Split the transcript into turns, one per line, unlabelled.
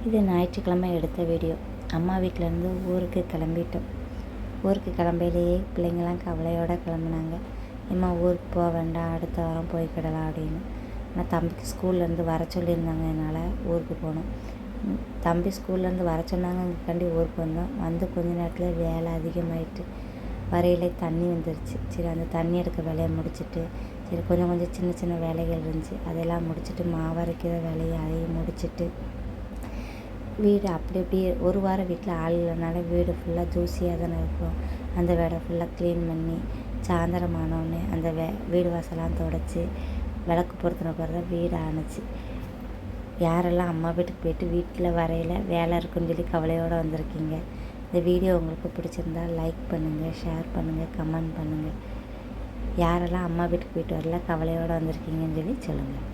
இது ஞாயிற்றுக்கிழமை எடுத்த வீடியோ. அம்மா வீட்டிலேருந்து ஊருக்கு கிளம்பிட்டோம். ஊருக்கு கிளம்பையிலேயே பிள்ளைங்கள்லாம் கவலையோடு கிளம்புனாங்க. அம்மா ஊருக்கு போக வேண்டாம், அடுத்த வாரம் போய்க்கிடலாம் அப்படின்னு. ஆனால் தம்பிக்கு ஸ்கூல்லேருந்து வர சொல்லியிருந்தாங்க, என்னால் ஊருக்கு போகணும். தம்பி ஸ்கூல்லேருந்து வர சொன்னாங்கக்காண்டி ஊருக்கு வந்தோம். வந்து கொஞ்ச நேரத்தில் வேலை அதிகமாகிட்டு வரையிலே தண்ணி வந்துருச்சு. சரி, அந்த தண்ணி எடுக்க வேலையை முடிச்சுட்டு, சரி கொஞ்சம் சின்ன சின்ன வேலைகள் இருந்துச்சு, அதெல்லாம் முடிச்சுட்டு மாவரைக்கிற வேலையை அதையும் முடிச்சுட்டு வீடு அப்படியே ஒரு வாரம் வீட்டில் ஆள் இல்லைனால வீடு ஃபுல்லாக தூசியாக தானே இருக்கும். அந்த வேலை ஃபுல்லாக க்ளீன் பண்ணி சாயந்தரம் ஆனோடனே அந்த வீடு வாசலாம் துடைச்சி விளக்கு பொருத்தின பிறகு தான் வீடு ஆணுச்சு. யாரெல்லாம் அம்மா வீட்டுக்கு போயிட்டு வீட்டில் வரையில் வேலை இருக்குன்னு சொல்லி கவலையோடு வந்திருக்கீங்க. இந்த வீடியோ உங்களுக்கு பிடிச்சிருந்தால் லைக் பண்ணுங்கள், ஷேர் பண்ணுங்கள், கமெண்ட் பண்ணுங்கள். யாரெல்லாம் அம்மா வீட்டுக்கு போயிட்டு வரல கவலையோடு வந்திருக்கீங்கன்னு சொல்லி சொல்லுங்கள்.